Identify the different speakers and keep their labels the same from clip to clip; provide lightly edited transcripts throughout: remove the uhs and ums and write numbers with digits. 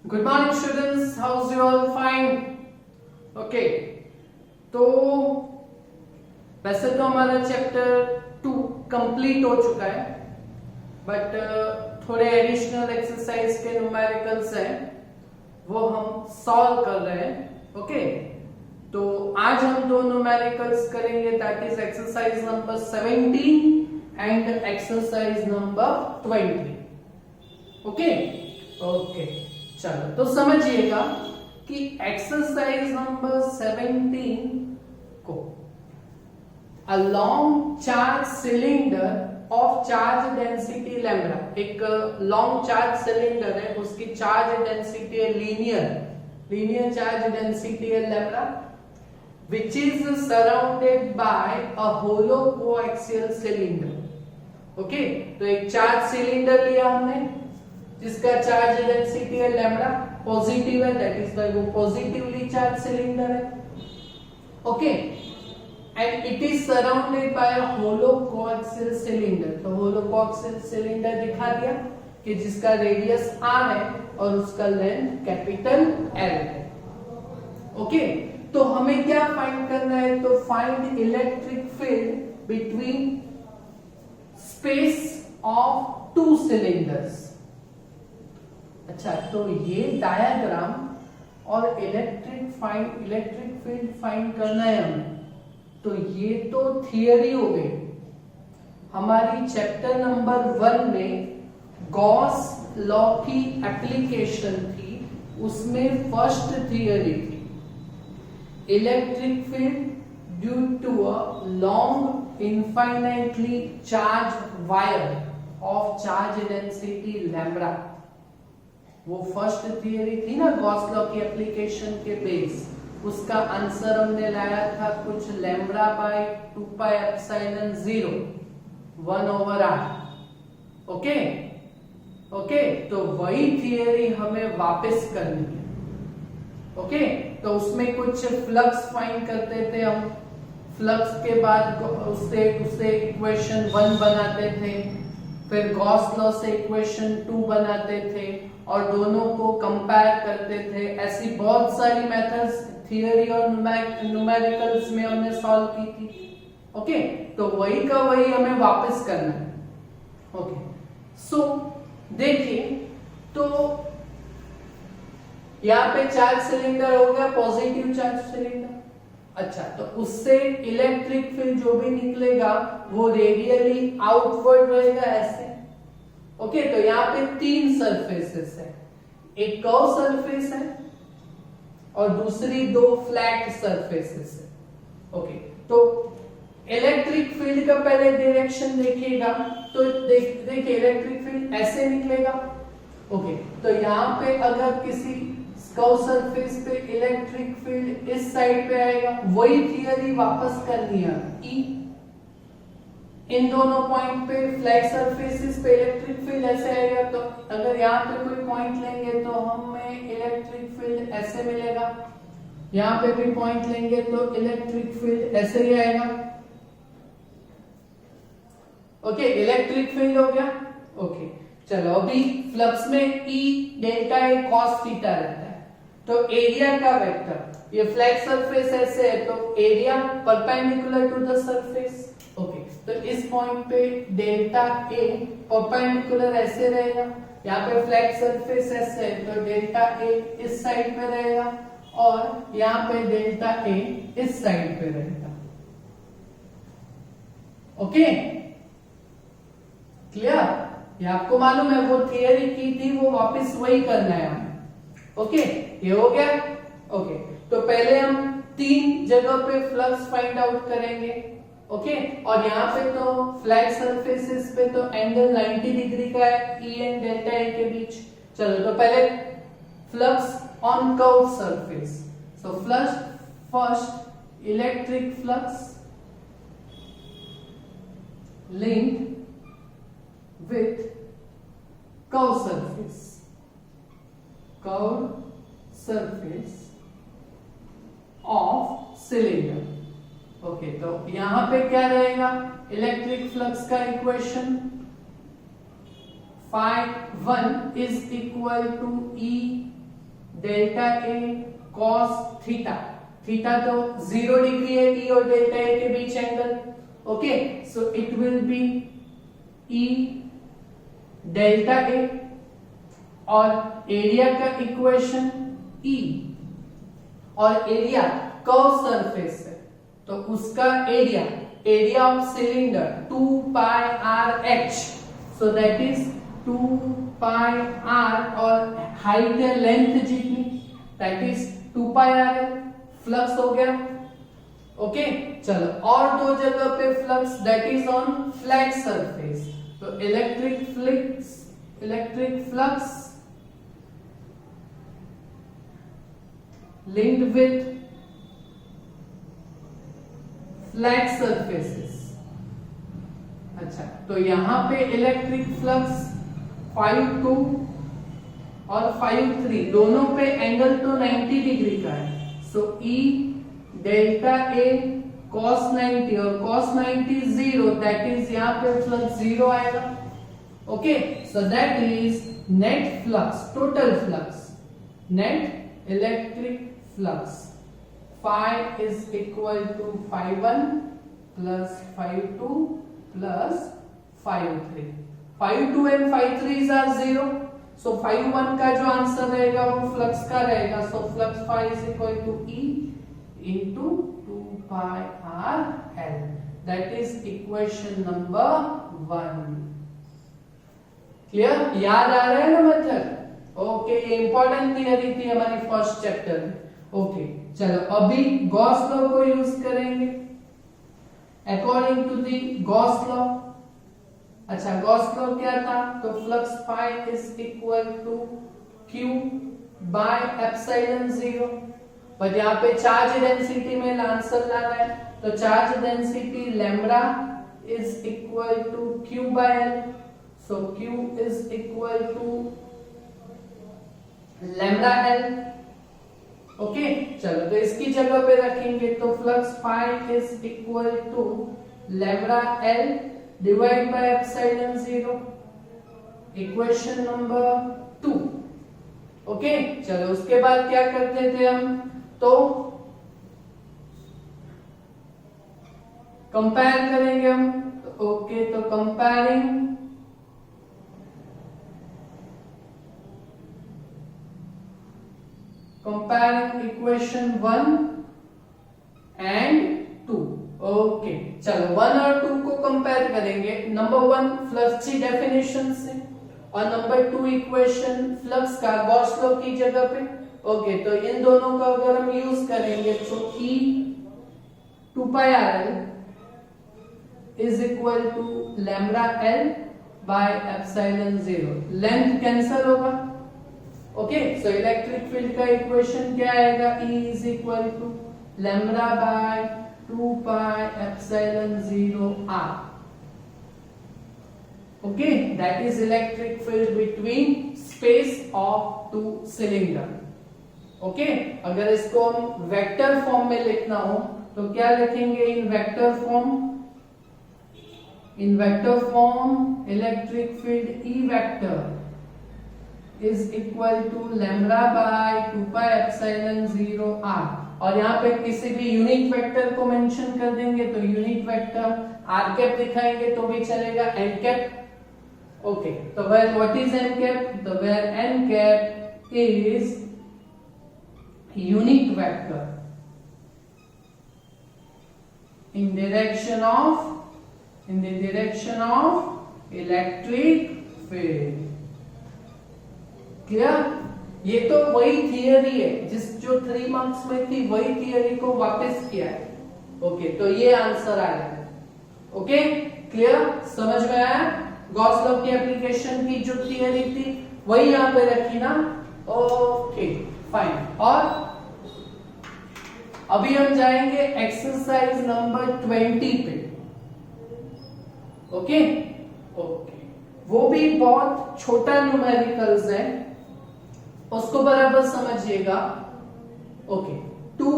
Speaker 1: Good morning students, how's you all? Fine? Okay. तो वैसे तो हमारा चैप्टर 2 कंप्लीट हो चुका है, बट थोड़े एडिशनल एक्सरसाइज के न्यूमेरिकल्स हैं, वो हम सॉल्व कर रहे हैं. ओके, तो आज हम दो न्यूमेरिकल्स करेंगे, that is exercise number 17 and exercise number 20. Okay okay, चलो तो समझिएगा कि एक्सरसाइज नंबर 17 को a long charge cylinder of charge density lambda, एक लॉन्ग चार्ज सिलेंडर है, उसकी चार्ज डेंसिटी है लीनियर चार्ज डेंसिटी है lambda, which is surrounded by a hollow coaxial cylinder. Okay, तो एक चार्ज सिलेंडर लिया हमने जिसका चार्ज डेंसिटी है लैम्ब्डा, पॉजिटिव है, दैट इज वो पॉजिटिवली चार्ज सिलेंडर है. Okay, and it is surrounded by a hollow coaxial cylinder. तो होलो कोएक्सियल सिलेंडर दिखा दिया कि जिसका रेडियस r है और उसका लेंथ कैपिटल L है. ओके, तो हमें क्या फाइंड करना है? तो find electric field between space of to cylinders. अच्छा, तो ये डायग्राम और इलेक्ट्रिक फील्ड फाइंड करना है हमें. तो ये तो थियरी हो गई. हमारी चैप्टर नंबर 1 में गॉस लॉ की एप्लीकेशन थी, उसमें फर्स्ट थियरी थी electric field due to a long infinitely charge wire of charge density lambda. वो फर्स्ट थियरी थी ना गॉस लॉ की एप्लीकेशन के बेस. उसका आंसर हमने लाया था कुछ lambda by 2 pi epsilon 0 1/r. Okay okay, तो वही थियरी हमें वापस करनी है. ओके, तो उसमें कुछ फ्लक्स फाइंड करते थे हम. फ्लक्स के बाद उससे इक्वेशन 1 बनाते थे, फिर गॉस लॉ से इक्वेशन 2 बनाते थे और दोनों को कंपेयर करते थे. ऐसी बहुत सारी मेथड्स थियरी और न्यूमेरिकल्स में हमने सॉल्व की थी. ओके, तो वही का वही हमें वापस करना है. ओके, सो देखिए, तो यहाँ पे चार्ज सिलेंडर हो गया, पॉजिटिव चार्ज सिलेंडर. अच्छा, तो उससे इलेक्ट्रिक फील्ड जो भी निकलेगा वो रेडियली आउटवर्ड रहेगा ऐसे. ओके, तो यहाँ पे 3 सरफेसेस है, एक कर्व सरफेस है और दूसरी 2 फ्लैट सरफेसेस है. ओके, तो इलेक्ट्रिक फील्ड का पहले डायरेक्शन देखिएगा. तो देखिए इलेक्ट्रिक फील्ड ऐसे निकलेगा. ओके, तो यहाँ पे अगर किसी कर्व सरफेस पे इलेक्ट्रिक फील्ड इस साइड पे आएगा, वही थियरी वापस करनी है. इन दोनों पॉइंट पे फ्लैट सरफेसेस पे इलेक्ट्रिक फील्ड ऐसे आएगा. तो अगर यहाँ पे कोई पॉइंट लेंगे तो हमें इलेक्ट्रिक फील्ड ऐसे मिलेगा. यहाँ पे भी पॉइंट लेंगे तो इलेक्ट्रिक फील्ड ऐसे ही आएगा. ओके, इलेक्ट्रिक फील्ड हो गया. ओके, चलो अभी फ्लक्स में E delta A cos theta रहता है. तो एरिया का वेक्टर, ये फ्लैट सरफेस ऐसे है तो area perpendicular to the surface. Okay, तो इस पॉइंट पे डेल्टा ए परपेंडिकुलर ऐसे रहेगा. यहाँ पे फ्लैट सरफेस ऐसे है तो डेल्टा ए इस साइड पे रहेगा और यहाँ पे डेल्टा ए इस साइड पे रहेगा. Okay, clear? ये आपको मालूम है, वो थियरी की थी, वो वापस वही करना है हमें. ओके, ये हो गया. ओके, तो पहले हम 3 जगह पे फ्लक्स फाइंड आउट करेंगे. ओके, और यहाँ पे तो फ्लैट सरफेसेस पे तो एंगल 90 डिग्री का है E एंड डेल्टा ए के बीच. चलो, तो पहले flux on curve surface. So first electric flux linked with curve surface of cylinder. Okay, तो यहां पे क्या रहेगा? इलेक्ट्रिक फ्लक्स का equation phi 1 is equal to E delta A cos theta, theta तो 0 डिग्री है ई और डेल्टा ए के बीच angle, okay, so it will be E delta A, और एरिया का इक्वेशन ई, और एरिया कर्व सरफेस है तो उसका area of cylinder 2 pi R H, so that is 2 pi R, और हाइट है लेंथ जितनी, that is 2 pi R L, flux हो गया, ओके। चलो और दो जगह पे flux, that is on flat surface, तो electric flux linked with flat surfaces। अच्छा, तो यहां पे इलेक्ट्रिक फ्लक्स 5-2 और 5-3 दोनों पे एंगल तो 90 डिग्री का है, सो E डेल्टा A cos 90 और cos 90 0, दैट इज यहां पे फ्लक्स 0 आएगा, okay, so that is net flux, total flux, net electric flux phi is equal to phi1 plus phi2 plus phi3, phi2 and phi3 are 0, so phi1 का जो answer रहेगा वो flux का रहेगा, so flux phi is equal to E into 2 pi r L, that is equation number 1। Clear, याद आ रहा है ना मेथड, ओके, ये इंपॉर्टेंट थियरी थी हमारी फर्स्ट चैप्टर में, ओके। चलो अभी गॉस लॉ को यूज करेंगे, according to the Gauss law. अच्छा, गॉस लॉ क्या था, तो flux phi is equal to q by epsilon 0, पर यहाँ पे चार्ज डेंसिटी में आंसर लाना है, तो charge density lambda is equal to q by l, so q is equal to lambda l, okay. चलो तो इसकी जगह पे रखेंगे, तो flux phi is equal to lambda l divide by epsilon 0, equation number 2, okay. चलो उसके बाद क्या करते थे हम, तो कंपेयर करेंगे हम, तो ओके, तो कंपेयरिंग इक्वेशन 1 and 2, ओके। चलो 1 और 2 को कंपेयर करेंगे, नंबर 1 फ्लक्स की डेफिनेशन से, और नंबर 2 इक्वेशन फ्लक्स का गॉस लॉ की जगह पे, ओके। तो इन दोनों का अगर हम यूज करेंगे तो E 2 pi r L is equal to lambda L by epsilon 0, length cancel होगा, ओके। सो इलेक्ट्रिक फील्ड का इक्वेशन क्या आएगा, E is equal to lambda by 2 pi epsilon 0 r, okay, that is electric field between space of two cylinder, okay। अगर इसको हम vector form में लिखना हो तो क्या लिखेंगे, इन vector form electric field E vector is equal to lambda by 2 pi epsilon 0 r, और यहाँ पे किसी भी यूनिट वेक्टर को मेंशन कर देंगे, तो यूनिट वेक्टर r कैप दिखाएंगे तो भी चलेगा, n कैप, ओके। तो where what is n cap, तो where n cap is unit vector in the direction of electric field, clear. ये तो वही थियरी है जो 3 मार्क्स में थी, वही थियरी को वापस किया है, ओके। तो ये आंसर आएगा, ओके, क्लियर, समझ में आया। गॉस लॉ की एप्लीकेशन की जो थियरी थी वही यहां पे रखी ना, ओके, फाइन। और अभी हम जाएंगे एक्सरसाइज नंबर 20 पे, ओके, वो भी बहुत छोटा न्यूमेरिकल्स है, उसको बराबर समझिएगा, okay. 2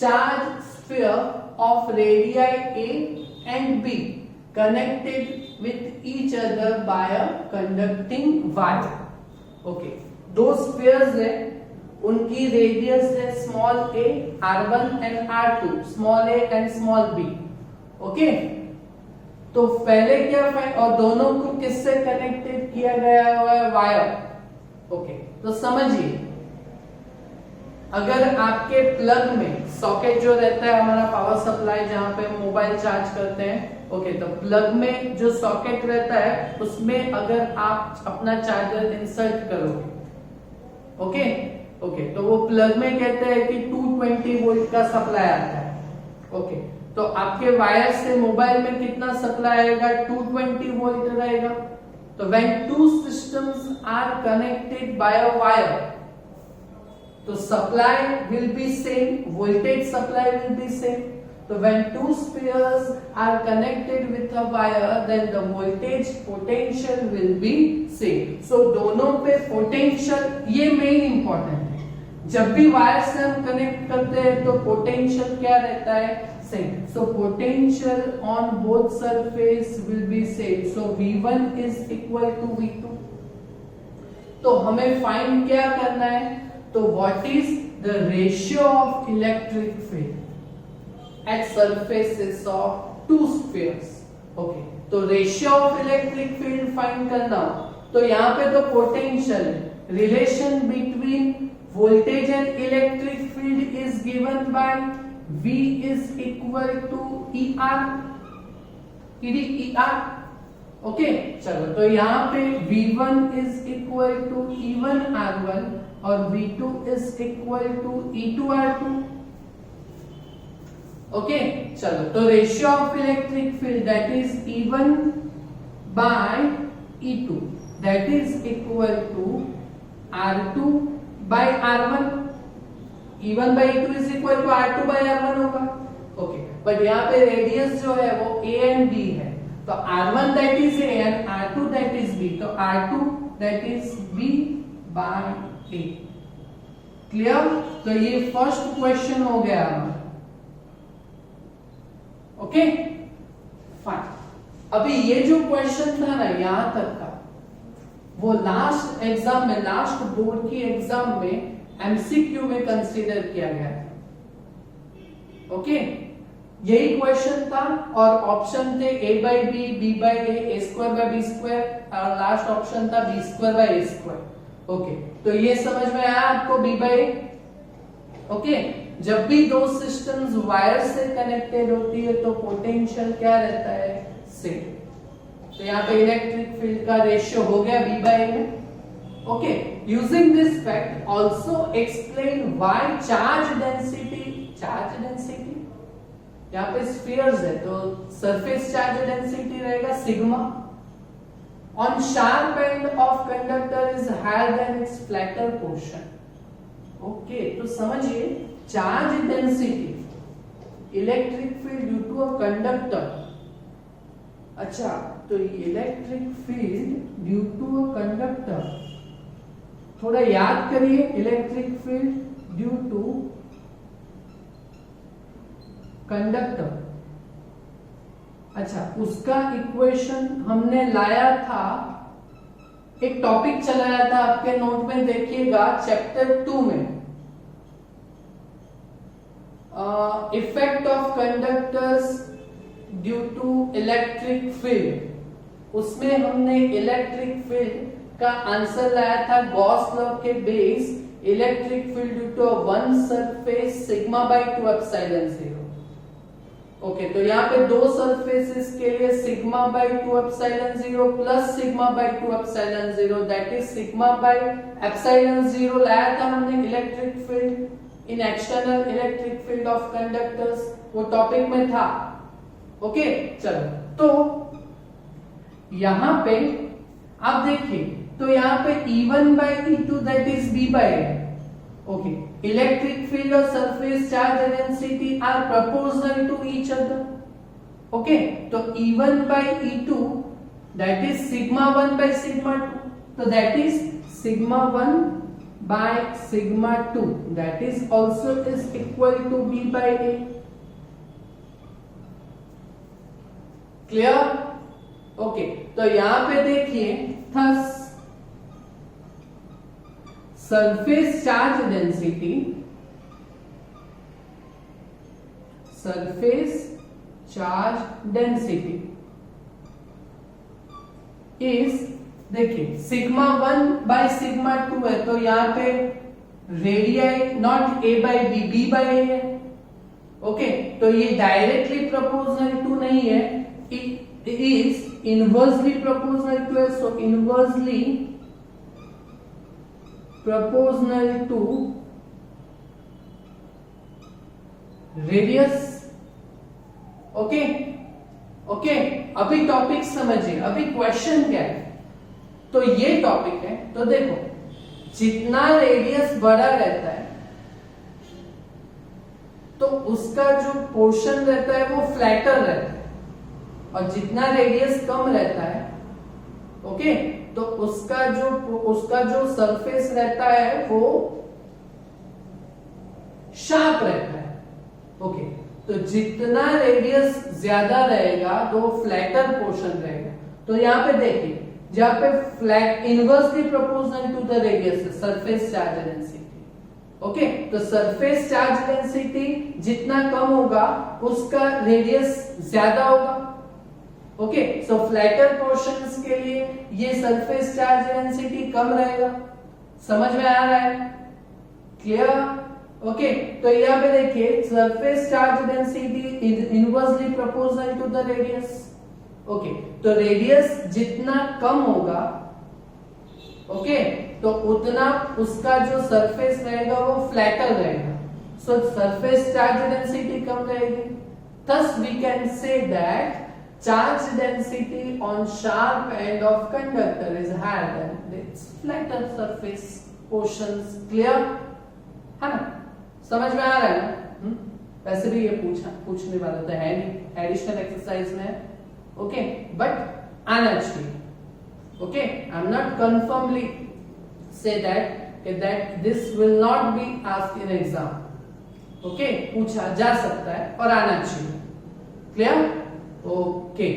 Speaker 1: charge sphere of radius A and B connected with each other by a conducting wire, okay. 2 spheres है उनकी रेडियस है small a, r1 and r2, small a and small b। Okay, तो पहले क्या और दोनों को किससे कनेक्टेड किया गया हुआ है? वायर। ओके, तो समझिए, अगर आपके प्लग में सॉकेट जो रहता है हमारा पावर सप्लाई जहां पे मोबाइल चार्ज करते हैं, ओके, तो प्लग में जो सॉकेट रहता है उसमें अगर आप अपना चार्जर इंसर्ट करोगे, ओके, तो वो प्लग में कहते हैं कि 220 वोल्ट का सप्लाई आता है। ओके, तो आपके वायर से मोबाइल में कितना सप्लाई आएगा? 220 वोल्ट रहेगा। तो when two systems are connected by a wire, तो supply will be same, voltage supply will be same. So when two spheres are connected with a wire, then the voltage potential will be same. So दोनों पे potential, ये main important है। जब भी wire से हम connect करते हैं तो पोटेंशियल क्या रहता है? Same. So potential on both surface will be same. So V1 is equal to V2। तो हमें फाइंड क्या करना है? तो what is the ratio of electric field at surfaces of two spheres? Okay, तो ratio of electric field find करना हो तो यहाँ पे तो potential relation between voltage and electric field is given by V is equal to ER, ER। Okay, चलो, तो यहाँ पे V1 is equal to E1 R1 और V2 is equal to E2 R2। Okay, चलो, तो ratio of electric field that is E1 by E2 that is equal to R2 by R1। E1 by E2 is equal to R2 by R1 होगा। Okay, but यहाँ पे radius जो है वो A and B है, तो R1 that is A and R2 that is B, तो R2 that is B by A। Clear? तो ये फर्स्ट क्वेश्चन हो गया हमारा। Okay, fine. अभी ये जो क्वेश्चन था ना यहां तक का, वो लास्ट एग्जाम में, लास्ट बोर्ड की एग्जाम में एमसीक्यू में कंसीडर किया गया था। ओके, यही क्वेश्चन था और ऑप्शन थे A by B, B by A, A square by B square और लास्ट ऑप्शन था B square by A square। Okay, तो ये समझ में आया आपको B by A? ओके, जब भी दो सिस्टम्स वायर से कनेक्टेड होती है तो पोटेंशियल क्या रहता है? सेम। तो यहाँ पे इलेक्ट्रिक फील्ड का रेशियो हो गया B by A में। Okay, using this fact also explain why charge density, यहाँ पे स्फीयर्स है तो सरफेस चार्ज डेंसिटी रहेगा sigma on sharp end of conductor is higher than its flatter portion. Okay, तो समझिए, charge density electric field due to a conductor. अच्छा, तो electric field due to a conductor, थोड़ा याद करिए, electric field due to conductor. अच्छा, उसका equation हमने लाया था, एक टॉपिक चलाया था आपके नोट में, देखिएगा चैप्टर 2 में, effect of conductors due to electric field. उसमें हमने इलेक्ट्रिक फील्ड का आंसर लाया था गॉस लॉ के base, electric field due to one surface sigma by 2 epsilon 0। Okay, तो यहाँ पे दो सरफेसेस के लिए sigma by 2 epsilon 0 plus sigma by 2 epsilon 0 that is sigma by epsilon 0 लाया था हमने electric field in external electric field of conductors, वो टॉपिक में था। ओके, चलो, तो यहां पे आप देखिए, तो यहाँ पे E1 by E2 that is B by A। Okay, electric field और surface charge density are proportional to each other. Okay, तो E1 by E2 that is sigma 1 by sigma 2, तो that is sigma 1 by sigma 2 that is also is equal to B by A। Clear? Okay, तो यहां पे देखिए, thus surface charge density is, देखिए sigma 1 by sigma 2 है, तो यहां पे radii not a by b, b by a है। ओके, तो ये डायरेक्टली प्रोपोर्शनल टू नहीं है, it is inversely proportional to है। So inversely proportional to radius. Okay okay, अभी टॉपिक समझिए, अभी क्वेश्चन क्या है। तो ये टॉपिक है, तो देखो जितना रेडियस बड़ा रहता है तो उसका जो पोर्शन रहता है वो फ्लैटर रहता है, और जितना रेडियस कम रहता है, ओके, तो उसका जो सरफेस रहता है वो शार्प रहता है। ओके, तो जितना रेडियस ज्यादा रहेगा तो फ्लैटर पोर्शन रहेगा। तो यहां पे देखिए, जहां पे flat inversely proportional to the radius surface charge density. Okay, तो सरफेस चार्ज डेंसिटी जितना कम होगा उसका रेडियस ज्यादा होगा। ओके, सो फ्लैटर पोर्शंस के लिए ये सरफेस चार्ज डेंसिटी कम रहेगा। समझ में आ रहा है? क्लियर? ओके, तो यहाँ पे देखिए surface charge density is inversely proportional to the radius. Okay, तो रेडियस जितना कम होगा, ओके, तो उतना उसका जो सरफेस रहेगा वो फ्लैटर रहेगा। सो सरफेस चार्ज डेंसिटी कम रहेगी। Thus we can say that charge density on sharp end of conductor is higher than its flatter surface portions. Clear है ना? समझ में आ रहा है ना? वैसे भी ये पूछने वाला तो है नहीं, एडिशनल एक्सरसाइज में, ओके, बट आना चाहिए। Okay, I am not कंफर्मली say that this will not be asked in exam. Okay, पूछा जा सकता है और आना चाहिए। क्लियर? ओके,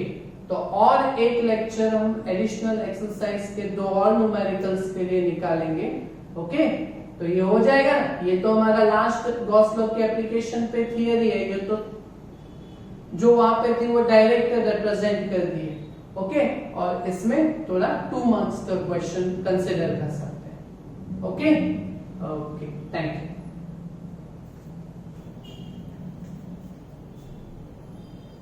Speaker 1: तो और एक लेक्चर हम एडिशनल एक्सरसाइज के 2 और न्यूमेरिकल्स के लिए निकालेंगे। ओके, तो ये हो जाएगा। ये तो हमारा लास्ट गॉस लॉ के एप्लीकेशन पे थियरी है, ये तो जो वहां पे थी वो डायरेक्ट रिप्रेजेंट कर दिए। ओके, और इसमें थोड़ा 2 मार्क्स का क्वेश्चन कंसिडर कर सकते हैं। Okay okay, thank you.